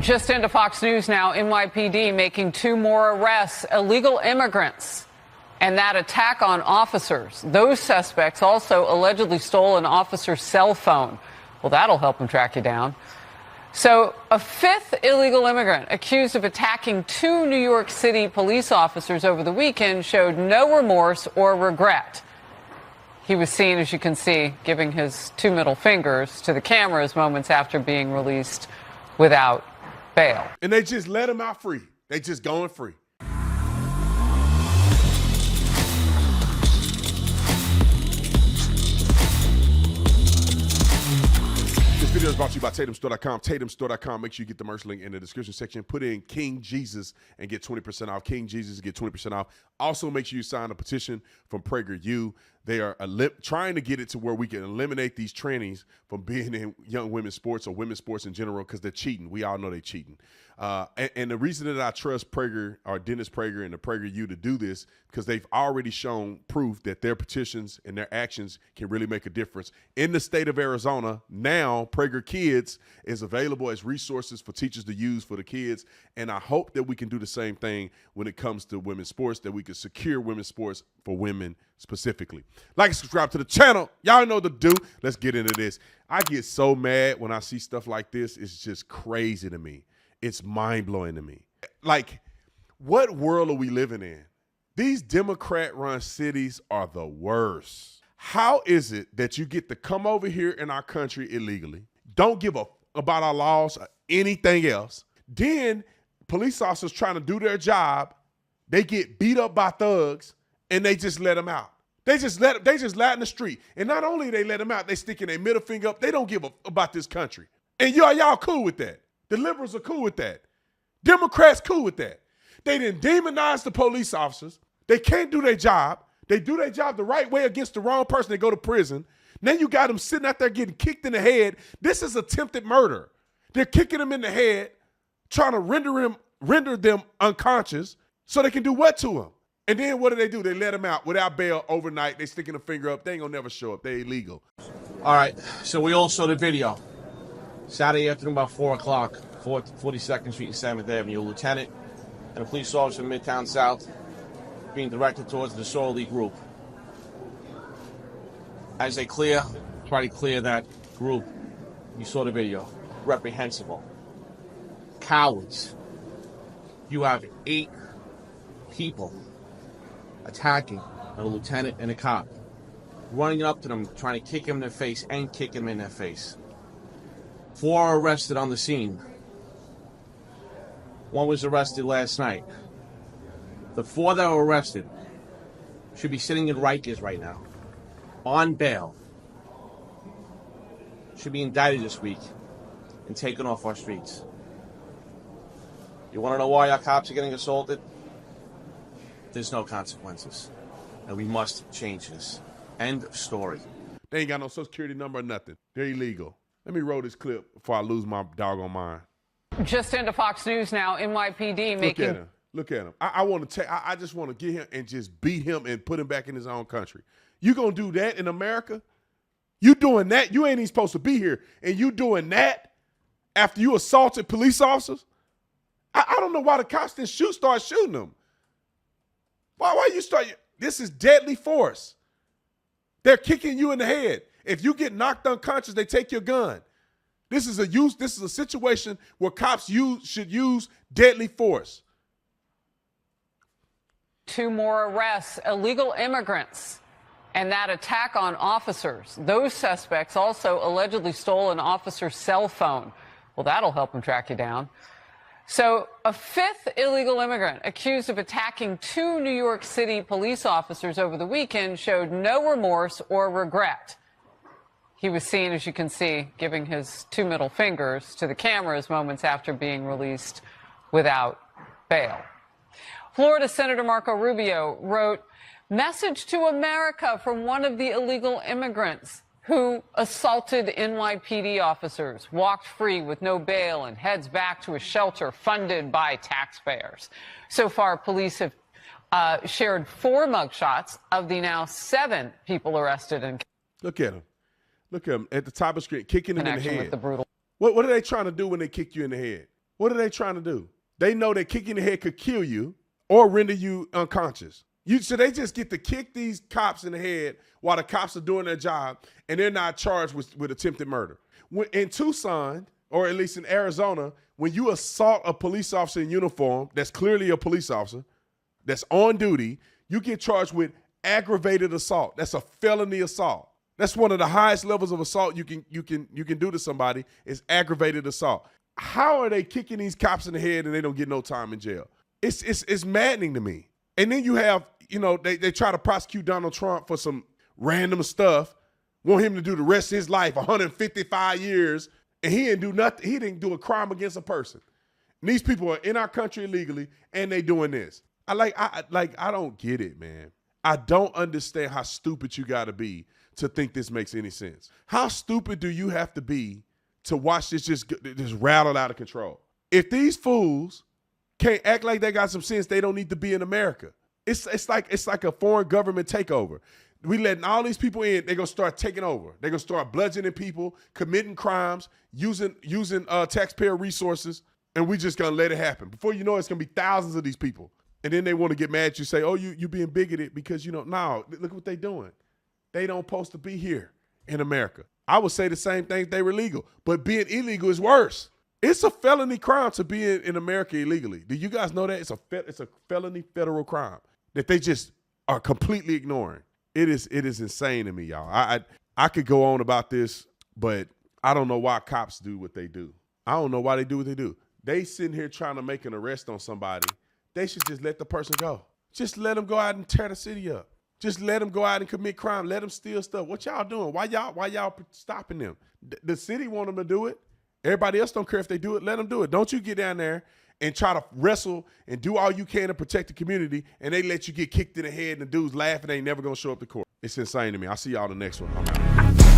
Just into Fox News now, NYPD making 2 more arrests, illegal immigrants, and that attack on officers. Those suspects also allegedly stole an officer's cell phone. Well, that'll help them track you down. So a 5th illegal immigrant accused of attacking 2 New York City police officers over the weekend showed no remorse or regret. He was seen, as you can see, giving his 2 middle fingers to the cameras moments after being released without bail. And they just let him out free. They just going free. This video is brought to you by TatumStore.com. TatumStore.com. Make sure you get the merch link in the description section. Put in King Jesus and get 20% off. King Jesus, get 20% off. Also, make sure you sign a petition from PRIS0N. They are trying to get it to where we can eliminate these trannies from being in young women's sports or women's sports in general because they're cheating. We all know they're cheating. And the reason that I trust Prager or Dennis Prager and the PRIS0N to do this, because they've already shown proof that their petitions and their actions can really make a difference. In the state of Arizona, now Prager Kids is available as resources for teachers to use for the kids. And I hope that we can do the same thing when it comes to women's sports, that we can secure women's sports for women specifically. Like and subscribe to the channel. Y'all know the do. Let's get into this. I get so mad when I see stuff like this. It's just crazy to me. It's mind-blowing to me. Like, what world are we living in? These Democrat-run cities are the worst. How is it that you get to come over here in our country illegally, don't give a about our laws or anything else, then police officers trying to do their job, they get beat up by thugs, and they just let them out. They just let in the street. And not only they let them out, they sticking their middle finger up. They don't give a about this country. And y'all cool with that. The liberals are cool with that. Democrats cool with that. They didn't demonize the police officers. They can't do their job. They do their job the right way against the wrong person. They go to prison. Now you got them sitting out there getting kicked in the head. This is attempted murder. They're kicking them in the head, trying to render them unconscious so they can do what to them? And then what do? They let them out without bail overnight. They sticking a finger up. They ain't gonna never show up. They illegal. All right, so we all saw the video. Saturday afternoon about 4 o'clock, 42nd Street and 7th Avenue, a lieutenant and a police officer from Midtown South being directed towards the disorderly group. As they try to clear that group, you saw the video, reprehensible. Cowards. You have 8 people attacking a lieutenant and a cop, running up to them, trying to kick him in the face and kick him in the face. 4 are arrested on the scene. 1 was arrested last night. The 4 that were arrested should be sitting in Rikers right now, on bail. Should be indicted this week and taken off our streets. You want to know why our cops are getting assaulted? There's no consequences. And we must change this. End of story. They ain't got no social security number or nothing. They're illegal. Let me roll this clip before I lose my doggone mind. Just into Fox News now, NYPD making... Look at him. I just want to get him and just beat him and put him back in his own country. You gonna do that in America? You doing that? You ain't even supposed to be here. And you doing that after you assaulted police officers? I don't know why the cops didn't start shooting them. Why you start? This is deadly force. They're kicking you in the head. If you get knocked unconscious, they take your gun. This is a situation where cops should use deadly force. 2 more arrests, illegal immigrants, and that attack on officers. Those suspects also allegedly stole an officer's cell phone. Well, that'll help them track you down. So a 5th illegal immigrant accused of attacking 2 New York City police officers over the weekend showed no remorse or regret. He was seen, as you can see, giving his 2 middle fingers to the cameras moments after being released without bail. Florida Senator Marco Rubio wrote, "Message to America from one of the illegal immigrants who assaulted NYPD officers, walked free with no bail, and heads back to a shelter funded by taxpayers." So far, police have shared 4 mugshots of the now 7 people arrested in Look at him. Look at him at the top of the screen, kicking him in the head. with the brutal. What are they trying to do when they kick you in the head? What are they trying to do? They know that kicking the head could kill you or render you unconscious. So they just get to kick these cops in the head while the cops are doing their job, and they're not charged with attempted murder. In Tucson, or at least in Arizona, when you assault a police officer in uniform that's clearly a police officer that's on duty, you get charged with aggravated assault. That's a felony assault. That's one of the highest levels of assault you can do to somebody is aggravated assault. How are they kicking these cops in the head and they don't get no time in jail? It's maddening to me. And then you have, they try to prosecute Donald Trump for some random stuff, want him to do the rest of his life, 155 years, and he didn't do nothing. He didn't do a crime against a person. And these people are in our country illegally, and they doing this. I don't get it, man. I don't understand how stupid you got to be to think this makes any sense. How stupid do you have to be to watch this just rattle out of control? If these fools can't act like they got some sense, they don't need to be in America. It's like a foreign government takeover. We letting all these people in, they're gonna start taking over. They're gonna start bludgeoning people, committing crimes, using taxpayer resources, and we just gonna let it happen. Before you know it, it's gonna be thousands of these people. And then they want to get mad at you, say, oh, you being bigoted because no, look what they doing. They don't supposed to be here in America. I would say the same thing if they were legal, but being illegal is worse. It's a felony crime to be in America illegally. Do you guys know that? It's a felony federal crime that they just are completely ignoring. It is insane to me, y'all. I could go on about this, but I don't know why cops do what they do. I don't know why they do what they do. They sitting here trying to make an arrest on somebody. They should just let the person go. Just let them go out and tear the city up. Just let them go out and commit crime. Let them steal stuff. What y'all doing? Why y'all stopping them? The city want them to do it. Everybody else don't care if they do it. Let them do it. Don't you get down there and try to wrestle and do all you can to protect the community, and they let you get kicked in the head and the dudes laughing. They ain't never going to show up to court. It's insane to me. I'll see y'all the next one. I'm out.